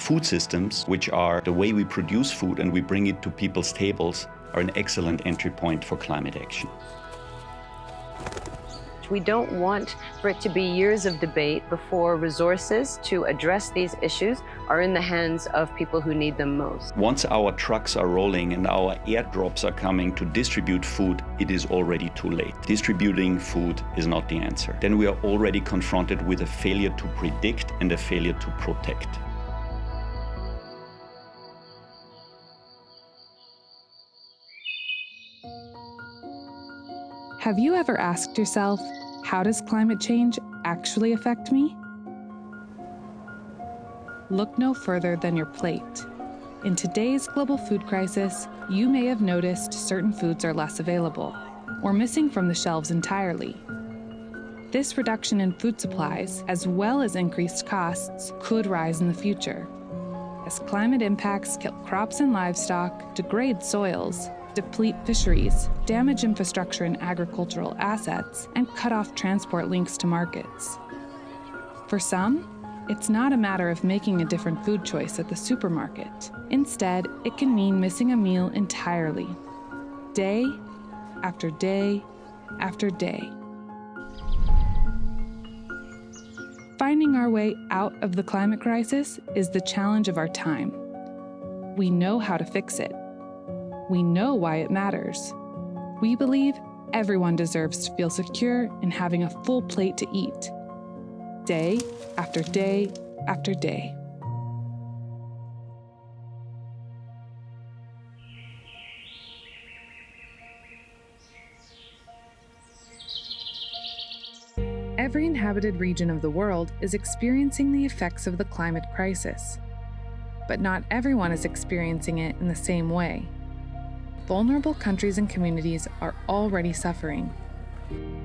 food systems, which are the way we produce food and we bring it to people's tables, are an excellent entry point for climate action. We don't want for it to be years of debate before resources to address these issues are in the hands of people who need them most. Once our trucks are rolling and our airdrops are coming to distribute food, it is already too late. Distributing food is not the answer. Then we are already confronted with a failure to predict and a failure to protect. Have you ever asked yourself, how does climate change actually affect me? Look no further than your plate. In today's global food crisis, you may have noticed certain foods are less available or missing from the shelves entirely. This reduction in food supplies, as well as increased costs, could rise in the future. As climate impacts kill crops and livestock, degrade soils, deplete fisheries, damage infrastructure and agricultural assets, and cut off transport links to markets. For some, it's not a matter of making a different food choice at the supermarket. Instead, it can mean missing a meal entirely, day after day after day. Finding our way out of the climate crisis is the challenge of our time. We know how to fix it. We know why it matters. We believe everyone deserves to feel secure in having a full plate to eat, day after day after day. Every inhabited region of the world is experiencing the effects of the climate crisis, but not everyone is experiencing it in the same way. Vulnerable countries and communities are already suffering.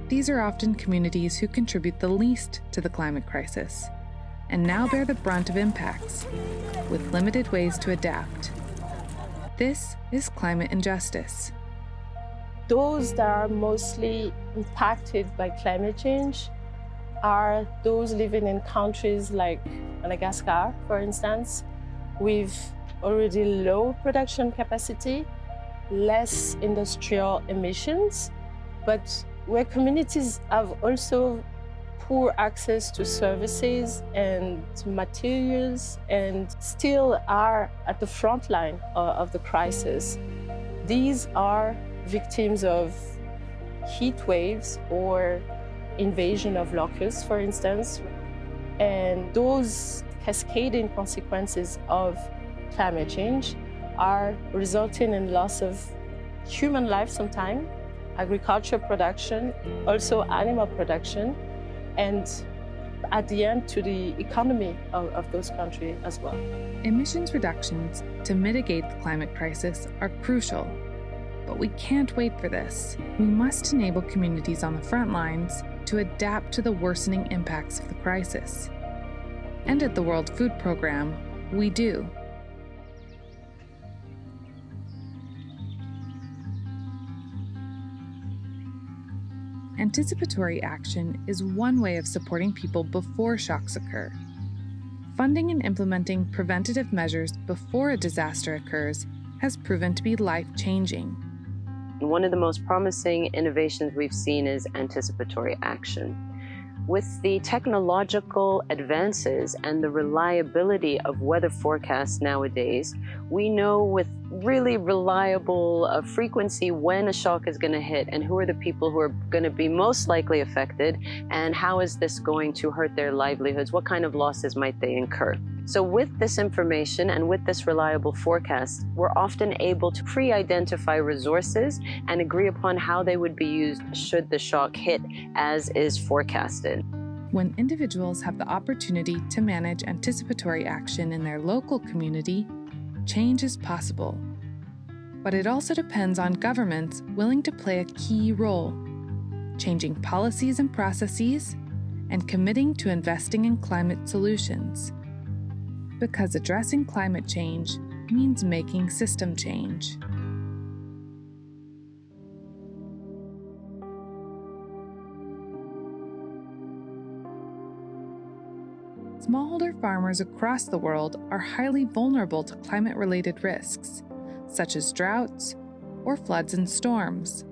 These are often communities who contribute the least to the climate crisis, and now bear the brunt of impacts, with limited ways to adapt. This is climate injustice. Those that are mostly impacted by climate change are those living in countries like Madagascar, for instance, with already low production capacity, less industrial emissions, but where communities have also poor access to services and materials and still are at the front line of the crisis. These are victims of heat waves or invasion of locusts, for instance, and those cascading consequences of climate change are resulting in loss of human life sometimes, agriculture production, also animal production, and at the end to the economy of those countries as well. Emissions reductions to mitigate the climate crisis are crucial, but we can't wait for this. We must enable communities on the front lines to adapt to the worsening impacts of the crisis. And at the World Food Programme, we do. Anticipatory action is one way of supporting people before shocks occur. Funding and implementing preventative measures before a disaster occurs has proven to be life-changing. One of the most promising innovations we've seen is anticipatory action. With the technological advances and the reliability of weather forecasts nowadays, we know with really reliable frequency when a shock is going to hit and who are the people who are going to be most likely affected and how is this going to hurt their livelihoods, what kind of losses might they incur. So with this information and with this reliable forecast, we're often able to pre-identify resources and agree upon how they would be used should the shock hit as is forecasted. When individuals have the opportunity to manage anticipatory action in their local community, change is possible. But it also depends on governments willing to play a key role, changing policies and processes, and committing to investing in climate solutions. Because addressing climate change means making system change. Smallholder farmers across the world are highly vulnerable to climate-related risks, such as droughts or floods and storms.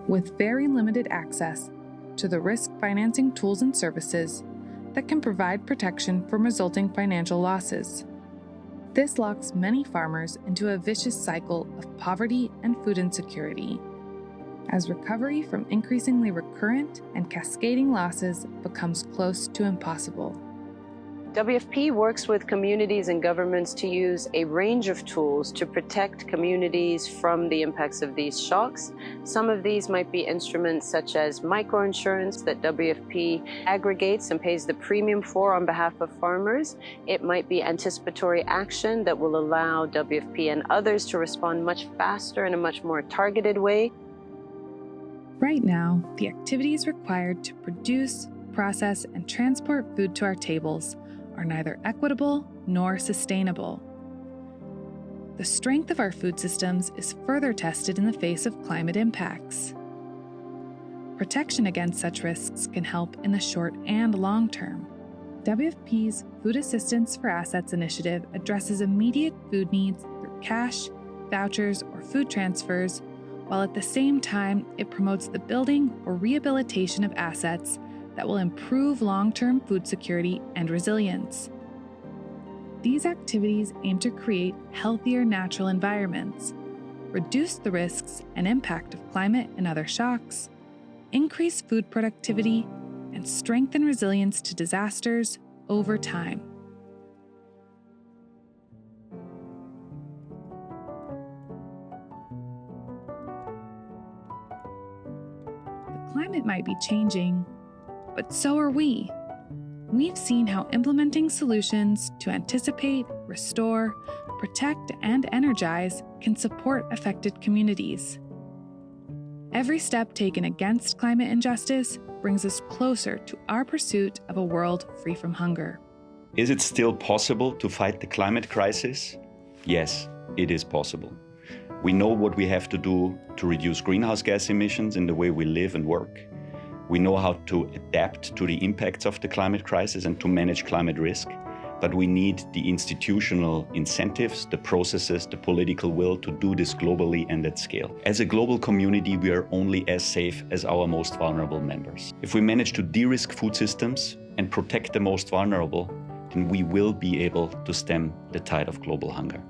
With very limited access to the risk financing tools and services that can provide protection from resulting financial losses. This locks many farmers into a vicious cycle of poverty and food insecurity, as recovery from increasingly recurrent and cascading losses becomes close to impossible. WFP works with communities and governments to use a range of tools to protect communities from the impacts of these shocks. Some of these might be instruments such as microinsurance that WFP aggregates and pays the premium for on behalf of farmers. It might be anticipatory action that will allow WFP and others to respond much faster in a much more targeted way. Right now, the activities required to produce, process, and transport food to our tables are neither equitable nor sustainable. The strength of our food systems is further tested in the face of climate impacts. Protection against such risks can help in the short and long term. WFP's Food Assistance for Assets initiative addresses immediate food needs through cash, vouchers, or food transfers, while at the same time it promotes the building or rehabilitation of assets that will improve long-term food security and resilience. These activities aim to create healthier natural environments, reduce the risks and impact of climate and other shocks, increase food productivity, and strengthen resilience to disasters over time. The climate might be changing, but so are we. We've seen how implementing solutions to anticipate, restore, protect, and energize can support affected communities. Every step taken against climate injustice brings us closer to our pursuit of a world free from hunger. Is it still possible to fight the climate crisis? Yes, it is possible. We know what we have to do to reduce greenhouse gas emissions in the way we live and work. We know how to adapt to the impacts of the climate crisis and to manage climate risk, but we need the institutional incentives, the processes, the political will to do this globally and at scale. As a global community, we are only as safe as our most vulnerable members. If we manage to de-risk food systems and protect the most vulnerable, then we will be able to stem the tide of global hunger.